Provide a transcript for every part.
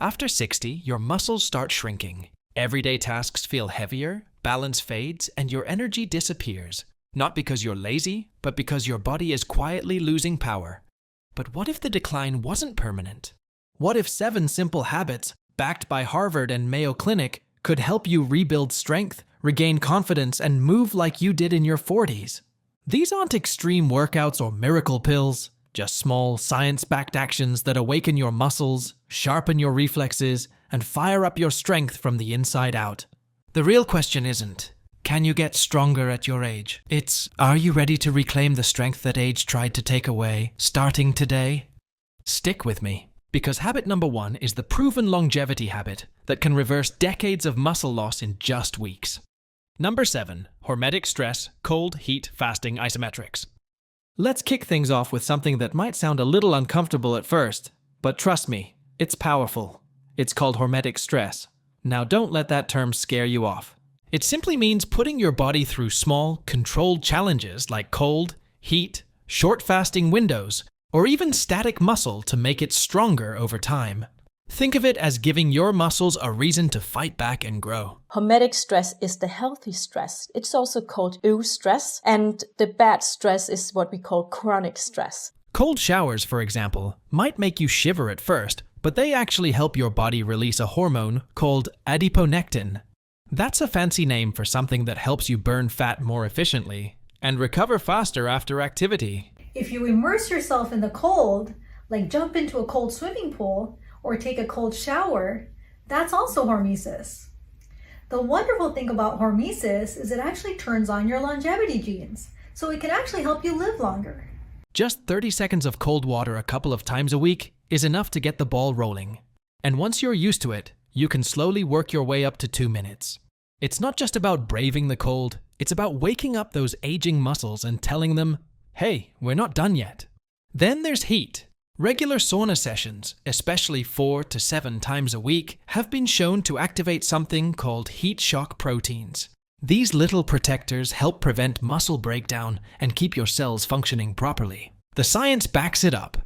After 60, your muscles start shrinking. Everyday tasks feel heavier, balance fades, and your energy disappears. Not because you're lazy, but because your body is quietly losing power. But what if the decline wasn't permanent? What if 7 simple habits, backed by Harvard and Mayo Clinic, could help you rebuild strength, regain confidence, and move like you did in your 40s? These aren't extreme workouts or miracle pills, just small, science-backed actions that awaken your muscles, sharpen your reflexes, and fire up your strength from the inside out. The real question isn't, can you get stronger at your age? It's, are you ready to reclaim the strength that age tried to take away, starting today? Stick with me, because habit number 1 is the proven longevity habit that can reverse decades of muscle loss in just weeks. Number 7, Hormetic stress, cold, heat, fasting isometrics. Let's kick things off with something that might sound a little uncomfortable at first, but trust me, it's powerful. It's called hormetic stress. Now don't let that term scare you off. It simply means putting your body through small, controlled challenges like cold, heat, short fasting windows, or even static muscle to make it stronger over time. Think of it as giving your muscles a reason to fight back and grow. Hormetic stress is the healthy stress. It's also called eustress, and the bad stress is what we call chronic stress. Cold showers, for example, might make you shiver at first, but they actually help your body release a hormone called adiponectin. That's a fancy name for something that helps you burn fat more efficiently and recover faster after activity. If you immerse yourself in the cold, like jump into a cold swimming pool or take a cold shower, that's also hormesis. The wonderful thing about hormesis is it actually turns on your longevity genes, so it can actually help you live longer. Just 30 seconds of cold water a couple of times a week is enough to get the ball rolling. And once you're used to it, you can slowly work your way up to 2 minutes. It's not just about braving the cold, it's about waking up those aging muscles and telling them, hey, we're not done yet. Then there's heat. Regular sauna sessions, especially 4 to 7 times a week, have been shown to activate something called heat shock proteins. These little protectors help prevent muscle breakdown and keep your cells functioning properly. The science backs it up.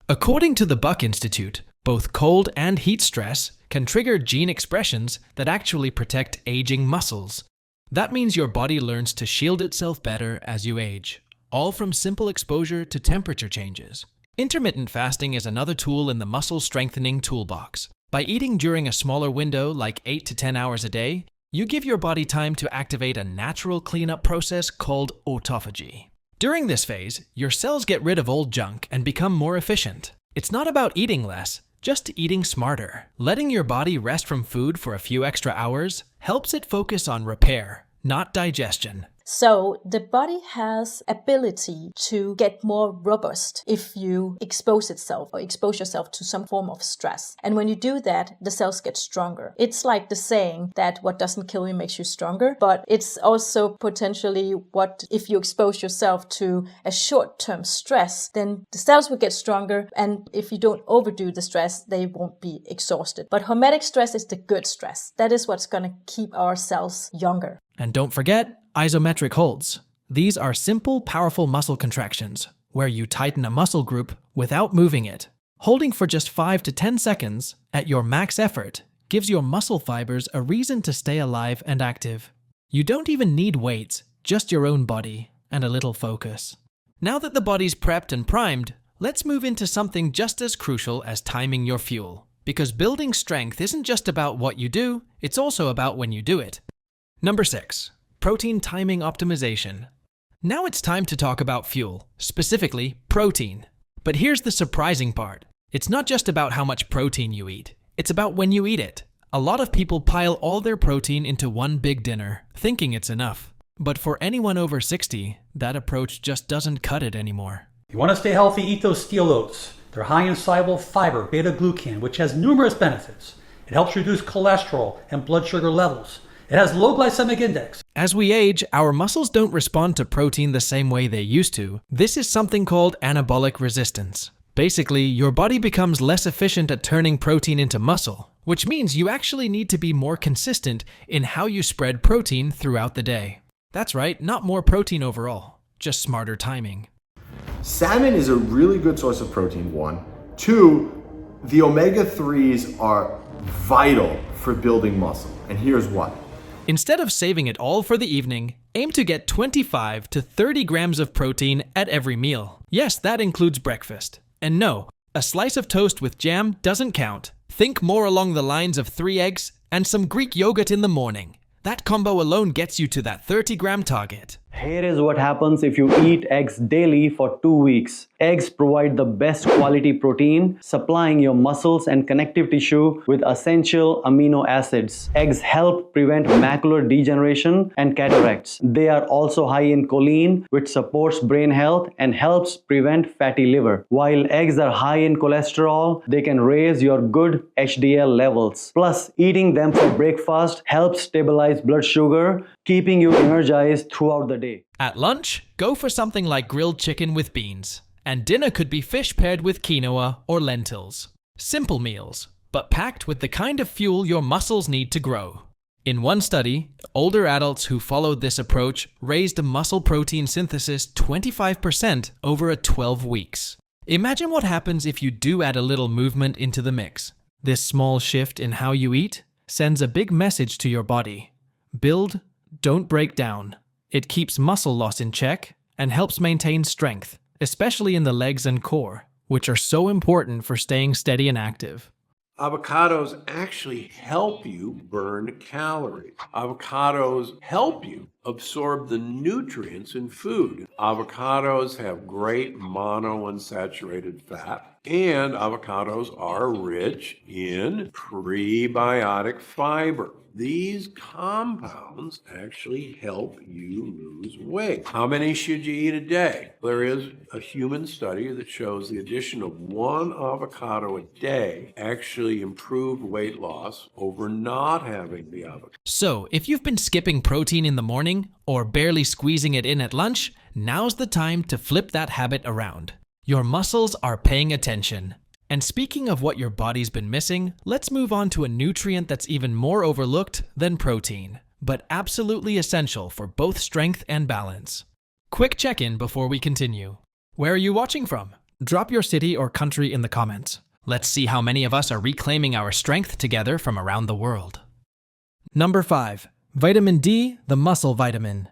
According to the Buck Institute, both cold and heat stress can trigger gene expressions that actually protect aging muscles. That means your body learns to shield itself better as you age, all from simple exposure to temperature changes. Intermittent fasting is another tool in the muscle strengthening toolbox. By eating during a smaller window, like 8 to 10 hours a day, you give your body time to activate a natural cleanup process called autophagy. During this phase, your cells get rid of old junk and become more efficient. It's not about eating less, just eating smarter. Letting your body rest from food for a few extra hours helps it focus on repair, not digestion. So the body has ability to get more robust if you expose yourself to some form of stress. And when you do that, the cells get stronger. It's like the saying that what doesn't kill you makes you stronger, but it's also potentially what if you expose yourself to a short-term stress, then the cells will get stronger, and if you don't overdo the stress, they won't be exhausted. But hormetic stress is the good stress. That is what's going to keep our cells younger. And don't forget, isometric holds. These are simple, powerful muscle contractions, where you tighten a muscle group without moving it. Holding for just 5 to 10 seconds at your max effort gives your muscle fibers a reason to stay alive and active. You don't even need weights, just your own body and a little focus. Now that the body's prepped and primed, let's move into something just as crucial as timing your fuel. Because building strength isn't just about what you do, it's also about when you do it. Number 6. Protein timing optimization. Now it's time to talk about fuel, specifically protein. But here's the surprising part. It's not just about how much protein you eat, it's about when you eat it. A lot of people pile all their protein into one big dinner, thinking it's enough. But for anyone over 60, that approach just doesn't cut it anymore. If you want to stay healthy, eat those steel oats. They're high in soluble fiber, beta-glucan, which has numerous benefits. It helps reduce cholesterol and blood sugar levels. It has low glycemic index. As we age, our muscles don't respond to protein the same way they used to. This is something called anabolic resistance. Basically, your body becomes less efficient at turning protein into muscle, which means you actually need to be more consistent in how you spread protein throughout the day. That's right, not more protein overall, just smarter timing. Salmon is a really good source of protein, 1. 2, the omega-3s are vital for building muscle. And here's why. Instead of saving it all for the evening, aim to get 25 to 30 grams of protein at every meal. Yes, that includes breakfast. And no, a slice of toast with jam doesn't count. Think more along the lines of 3 eggs and some Greek yogurt in the morning. That combo alone gets you to that 30-gram target. Here is what happens if you eat eggs daily for 2 weeks. Eggs provide the best quality protein, supplying your muscles and connective tissue with essential amino acids. Eggs help prevent macular degeneration and cataracts. They are also high in choline, which supports brain health and helps prevent fatty liver. While eggs are high in cholesterol, they can raise your good HDL levels. Plus, eating them for breakfast helps stabilize blood sugar, keeping you energized throughout the day. At lunch, go for something like grilled chicken with beans. And dinner could be fish paired with quinoa or lentils. Simple meals, but packed with the kind of fuel your muscles need to grow. In one study, older adults who followed this approach raised muscle protein synthesis 25% over 12 weeks. Imagine what happens if you do add a little movement into the mix. This small shift in how you eat sends a big message to your body. Build, don't break down. It keeps muscle loss in check and helps maintain strength, especially in the legs and core, which are so important for staying steady and active. Avocados actually help you burn calories. Avocados help you absorb the nutrients in food. Avocados have great monounsaturated fat, and avocados are rich in prebiotic fiber. These compounds actually help you lose weight. How many should you eat a day? There is a human study that shows the addition of 1 avocado a day actually improved weight loss over not having the avocado. So, if you've been skipping protein in the morning or barely squeezing it in at lunch, now's the time to flip that habit around. Your muscles are paying attention. And speaking of what your body's been missing, let's move on to a nutrient that's even more overlooked than protein, but absolutely essential for both strength and balance. Quick check-in before we continue. Where are you watching from? Drop your city or country in the comments. Let's see how many of us are reclaiming our strength together from around the world. Number 5. Vitamin D, the muscle vitamin.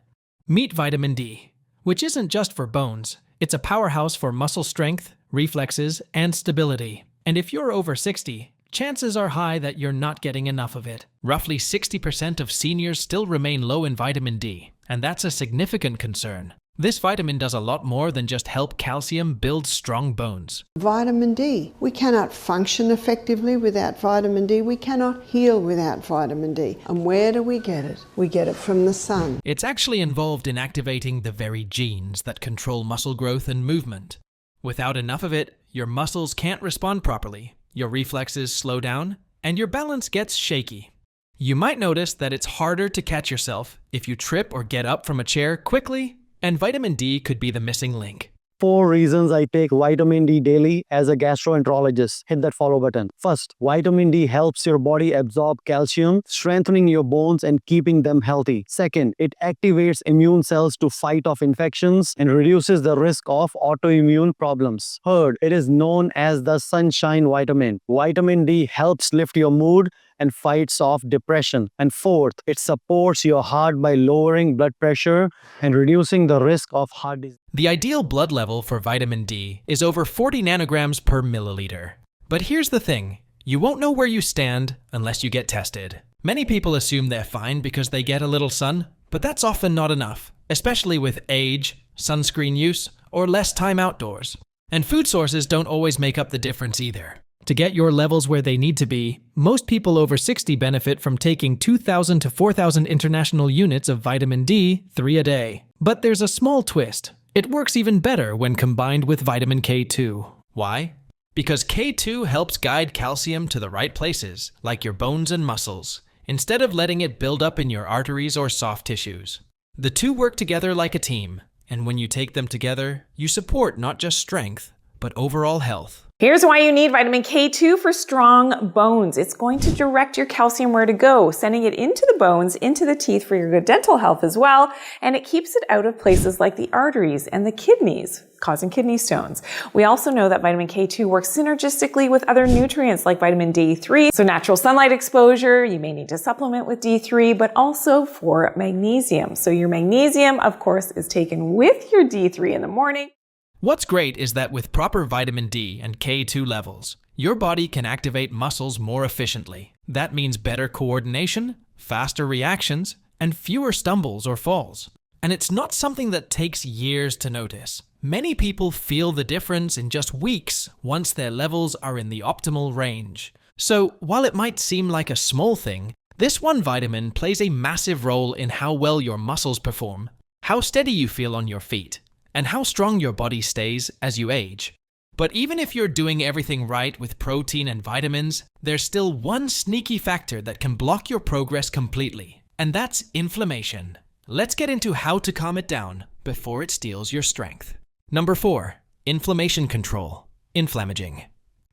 Meet vitamin D, which isn't just for bones. It's a powerhouse for muscle strength, reflexes, and stability. And if you're over 60, chances are high that you're not getting enough of it. Roughly 60% of seniors still remain low in vitamin D, and that's a significant concern. This vitamin does a lot more than just help calcium build strong bones. Vitamin D. We cannot function effectively without vitamin D. We cannot heal without vitamin D. And where do we get it? We get it from the sun. It's actually involved in activating the very genes that control muscle growth and movement. Without enough of it, your muscles can't respond properly, your reflexes slow down, and your balance gets shaky. You might notice that it's harder to catch yourself if you trip or get up from a chair quickly, and vitamin D could be the missing link. 4 reasons I take vitamin D daily as a gastroenterologist. Hit that follow button. First, vitamin D helps your body absorb calcium, strengthening your bones and keeping them healthy. Second, it activates immune cells to fight off infections and reduces the risk of autoimmune problems. Third, it is known as the sunshine vitamin. Vitamin D helps lift your mood and fights off depression. And fourth, it supports your heart by lowering blood pressure and reducing the risk of heart disease. The ideal blood level for vitamin D is over 40 nanograms per milliliter. But here's the thing, you won't know where you stand unless you get tested. Many people assume they're fine because they get a little sun, but that's often not enough, especially with age, sunscreen use, or less time outdoors. And food sources don't always make up the difference either. To get your levels where they need to be, most people over 60 benefit from taking 2,000 to 4,000 international units of vitamin D 3 a day. But there's a small twist. It works even better when combined with vitamin K2. Why? Because K2 helps guide calcium to the right places, like your bones and muscles, instead of letting it build up in your arteries or soft tissues. The two work together like a team, and when you take them together, you support not just strength, but overall health. Here's why you need vitamin K2 for strong bones. It's going to direct your calcium where to go, sending it into the bones, into the teeth for your good dental health as well, and it keeps it out of places like the arteries and the kidneys, causing kidney stones. We also know that vitamin K2 works synergistically with other nutrients like vitamin D3. So natural sunlight exposure, you may need to supplement with D3, but also for magnesium. So your magnesium, of course, is taken with your D3 in the morning. What's great is that with proper vitamin D and K2 levels, your body can activate muscles more efficiently. That means better coordination, faster reactions, and fewer stumbles or falls. And it's not something that takes years to notice. Many people feel the difference in just weeks once their levels are in the optimal range. So while it might seem like a small thing, this one vitamin plays a massive role in how well your muscles perform, how steady you feel on your feet, and how strong your body stays as you age. But even if you're doing everything right with protein and vitamins, there's still one sneaky factor that can block your progress completely, and that's inflammation. Let's get into how to calm it down before it steals your strength. Number 4, inflammation control, inflammaging.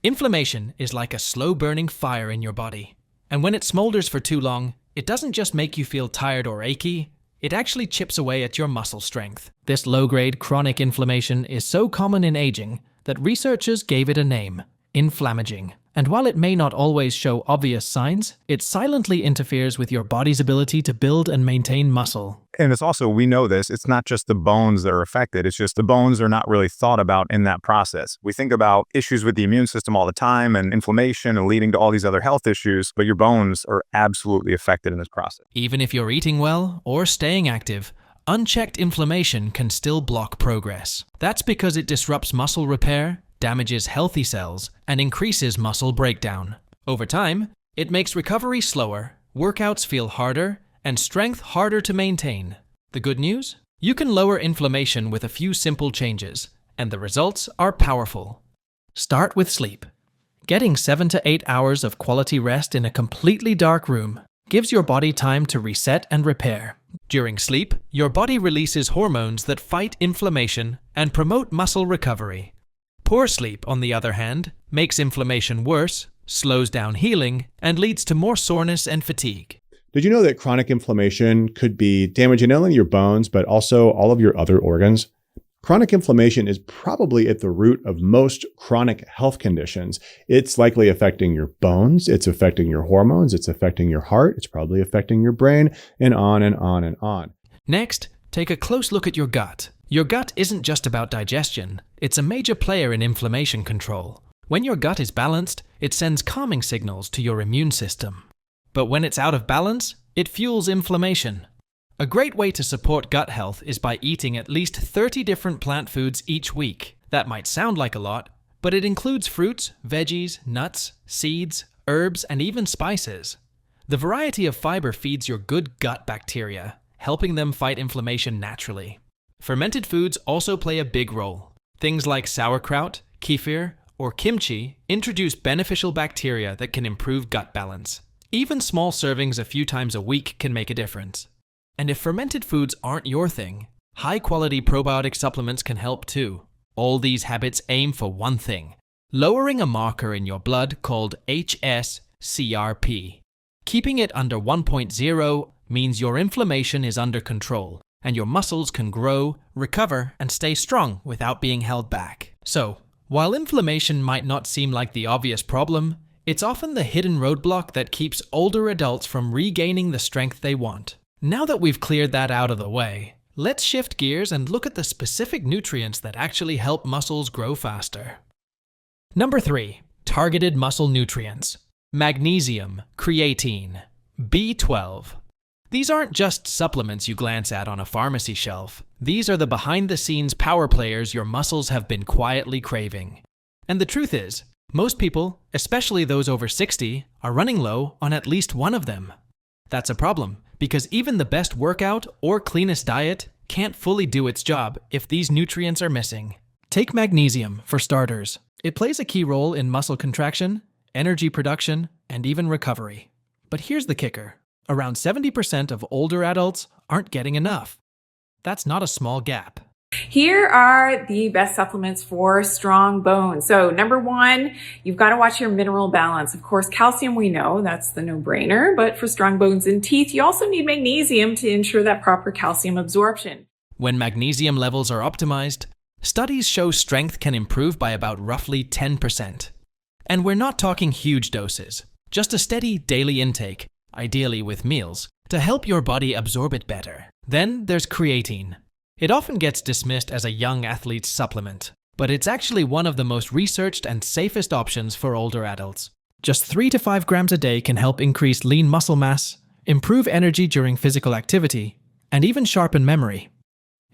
Inflammation is like a slow-burning fire in your body, and when it smolders for too long, it doesn't just make you feel tired or achy, it actually chips away at your muscle strength. This low-grade chronic inflammation is so common in aging that researchers gave it a name, inflammaging. And while it may not always show obvious signs, it silently interferes with your body's ability to build and maintain muscle. And it's also, we know this, it's not just the bones that are affected, it's just the bones are not really thought about in that process. We think about issues with the immune system all the time and inflammation and leading to all these other health issues, but your bones are absolutely affected in this process. Even if you're eating well or staying active, unchecked inflammation can still block progress. That's because it disrupts muscle repair, damages healthy cells, and increases muscle breakdown. Over time, it makes recovery slower, workouts feel harder, and strength harder to maintain. The good news? You can lower inflammation with a few simple changes, and the results are powerful. Start with sleep. Getting 7 to 8 hours of quality rest in a completely dark room gives your body time to reset and repair. During sleep, your body releases hormones that fight inflammation and promote muscle recovery. Poor sleep, on the other hand, makes inflammation worse, slows down healing, and leads to more soreness and fatigue. Did you know that chronic inflammation could be damaging not only your bones, but also all of your other organs? Chronic inflammation is probably at the root of most chronic health conditions. It's likely affecting your bones, it's affecting your hormones, it's affecting your heart, it's probably affecting your brain, and on and on and on. Next, take a close look at your gut. Your gut isn't just about digestion, it's a major player in inflammation control. When your gut is balanced, it sends calming signals to your immune system. But when it's out of balance, it fuels inflammation. A great way to support gut health is by eating at least 30 different plant foods each week. That might sound like a lot, but it includes fruits, veggies, nuts, seeds, herbs, and even spices. The variety of fiber feeds your good gut bacteria, helping them fight inflammation naturally. Fermented foods also play a big role. Things like sauerkraut, kefir, or kimchi introduce beneficial bacteria that can improve gut balance. Even small servings a few times a week can make a difference. And if fermented foods aren't your thing, high-quality probiotic supplements can help too. All these habits aim for one thing: lowering a marker in your blood called HSCRP. Keeping it under 1.0 means your inflammation is under control, and your muscles can grow, recover, and stay strong without being held back. So, while inflammation might not seem like the obvious problem, it's often the hidden roadblock that keeps older adults from regaining the strength they want. Now that we've cleared that out of the way, let's shift gears and look at the specific nutrients that actually help muscles grow faster. Number 3, targeted muscle nutrients: magnesium, creatine, B12. These aren't just supplements you glance at on a pharmacy shelf. These are the behind-the-scenes power players your muscles have been quietly craving. And the truth is, most people, especially those over 60, are running low on at least one of them. That's a problem, because even the best workout or cleanest diet can't fully do its job if these nutrients are missing. Take magnesium, for starters. It plays a key role in muscle contraction, energy production, and even recovery. But here's the kicker. Around 70% of older adults aren't getting enough. That's not a small gap. Here are the best supplements for strong bones. So number one, you've got to watch your mineral balance. Of course, calcium, we know that's the no-brainer, but for strong bones and teeth, you also need magnesium to ensure that proper calcium absorption. When magnesium levels are optimized, studies show strength can improve by about roughly 10%. And we're not talking huge doses, just a steady daily intake, ideally with meals, to help your body absorb it better. Then there's creatine. It often gets dismissed as a young athlete's supplement, but it's actually one of the most researched and safest options for older adults. Just 3 to 5 grams a day can help increase lean muscle mass, improve energy during physical activity, and even sharpen memory.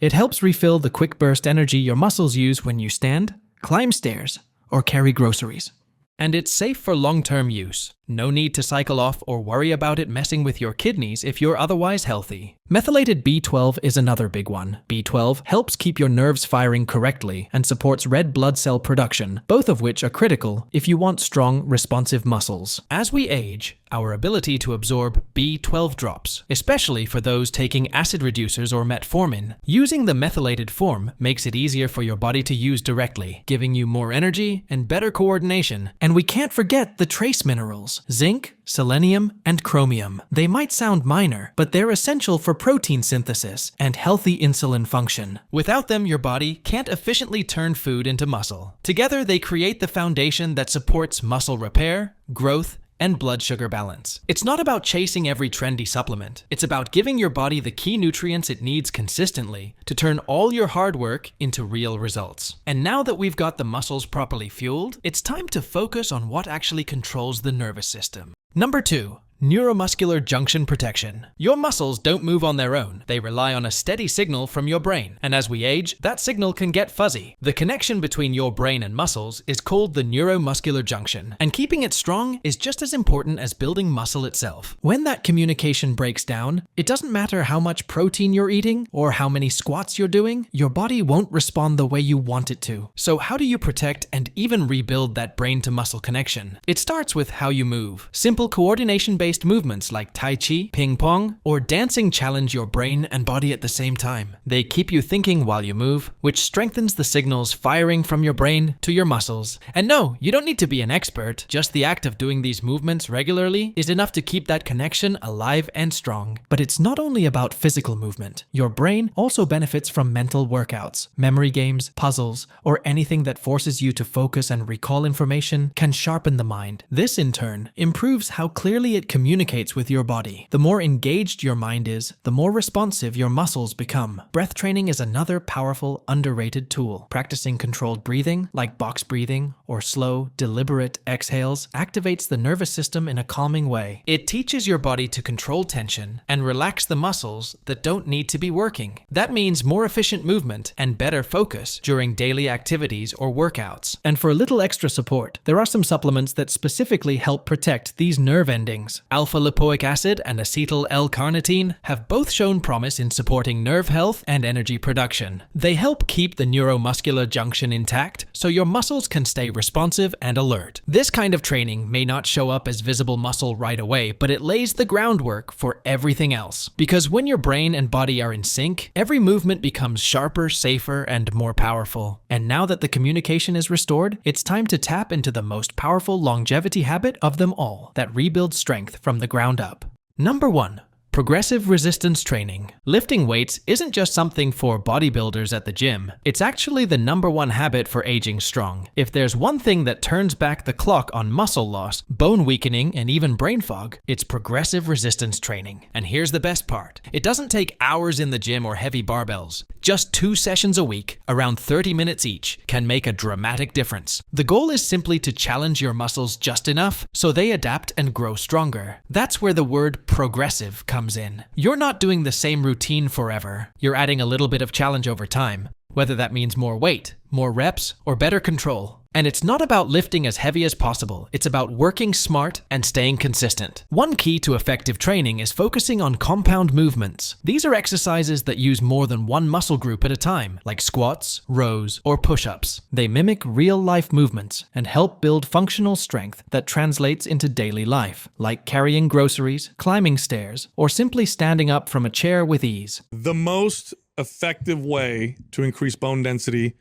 It helps refill the quick burst energy your muscles use when you stand, climb stairs, or carry groceries. And it's safe for long-term use. No need to cycle off or worry about it messing with your kidneys if you're otherwise healthy. Methylated B12 is another big one. B12 helps keep your nerves firing correctly and supports red blood cell production, both of which are critical if you want strong, responsive muscles. As we age, our ability to absorb B12 drops, especially for those taking acid reducers or metformin. Using the methylated form makes it easier for your body to use directly, giving you more energy and better coordination. And we can't forget the trace minerals: zinc, selenium, and chromium. They might sound minor, but they're essential for protein synthesis and healthy insulin function. Without them, your body can't efficiently turn food into muscle. Together, they create the foundation that supports muscle repair, growth, and blood sugar balance. It's not about chasing every trendy supplement. It's about giving your body the key nutrients it needs consistently to turn all your hard work into real results. And now that we've got the muscles properly fueled, it's time to focus on what actually controls the nervous system. Number 2. Neuromuscular junction protection. Your muscles don't move on their own. They rely on a steady signal from your brain. And as we age, that signal can get fuzzy. The connection between your brain and muscles is called the neuromuscular junction. And keeping it strong is just as important as building muscle itself. When that communication breaks down, it doesn't matter how much protein you're eating or how many squats you're doing, your body won't respond the way you want it to. So how do you protect and even rebuild that brain to muscle connection? It starts with how you move. Simple coordination-based movements like Tai Chi, Ping Pong, or dancing challenge your brain and body at the same time. They keep you thinking while you move, which strengthens the signals firing from your brain to your muscles. And no, you don't need to be an expert. Just the act of doing these movements regularly is enough to keep that connection alive and strong. But it's not only about physical movement. Your brain also benefits from mental workouts. Memory games, puzzles, or anything that forces you to focus and recall information can sharpen the mind. This, in turn, improves how clearly it communicates with your body. The more engaged your mind is, the more responsive your muscles become. Breath training is another powerful, underrated tool. Practicing controlled breathing, like box breathing or slow, deliberate exhales, activates the nervous system in a calming way. It teaches your body to control tension and relax the muscles that don't need to be working. That means more efficient movement and better focus during daily activities or workouts. And for a little extra support, there are some supplements that specifically help protect these nerve endings. Alpha-lipoic acid and acetyl L-carnitine have both shown promise in supporting nerve health and energy production. They help keep the neuromuscular junction intact so your muscles can stay responsive and alert. This kind of training may not show up as visible muscle right away, but it lays the groundwork for everything else. Because when your brain and body are in sync, every movement becomes sharper, safer, and more powerful. And now that the communication is restored, it's time to tap into the most powerful longevity habit of them all that rebuilds strength from the ground up. Number 1. Progressive resistance training. Lifting weights isn't just something for bodybuilders at the gym. It's actually the number 1 habit for aging strong. If there's one thing that turns back the clock on muscle loss, bone weakening, and even brain fog, it's progressive resistance training. And here's the best part. It doesn't take hours in the gym or heavy barbells. Just 2 sessions a week, around 30 minutes each, can make a dramatic difference. The goal is simply to challenge your muscles just enough so they adapt and grow stronger. That's where the word progressive comes in. You're not doing the same routine forever. You're adding a little bit of challenge over time, whether that means more weight, more reps, or better control. And it's not about lifting as heavy as possible. It's about working smart and staying consistent. One key to effective training is focusing on compound movements. These are exercises that use more than one muscle group at a time, like squats, rows, or push-ups. They mimic real-life movements and help build functional strength that translates into daily life, like carrying groceries, climbing stairs, or simply standing up from a chair with ease. The most effective way to increase bone density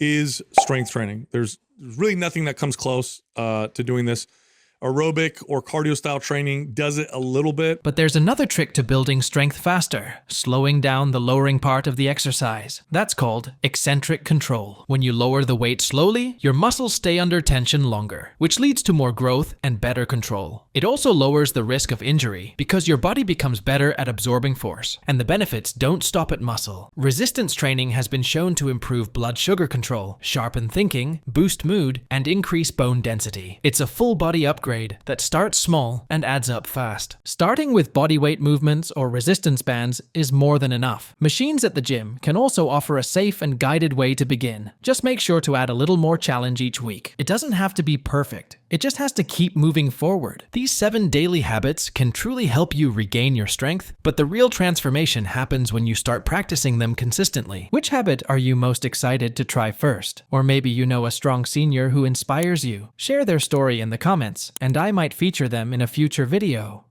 is strength training. There's really nothing that comes close to doing this. Aerobic or cardio style training does it a little bit. But there's another trick to building strength faster, slowing down the lowering part of the exercise. That's called eccentric control. When you lower the weight slowly, your muscles stay under tension longer, which leads to more growth and better control. It also lowers the risk of injury because your body becomes better at absorbing force, and the benefits don't stop at muscle. Resistance training has been shown to improve blood sugar control, sharpen thinking, boost mood, and increase bone density. It's a full body upgrade that starts small and adds up fast. Starting with bodyweight movements or resistance bands is more than enough. Machines at the gym can also offer a safe and guided way to begin. Just make sure to add a little more challenge each week. It doesn't have to be perfect. It just has to keep moving forward. These 7 daily habits can truly help you regain your strength, but the real transformation happens when you start practicing them consistently. Which habit are you most excited to try first? Or maybe you know a strong senior who inspires you. Share their story in the comments, and I might feature them in a future video.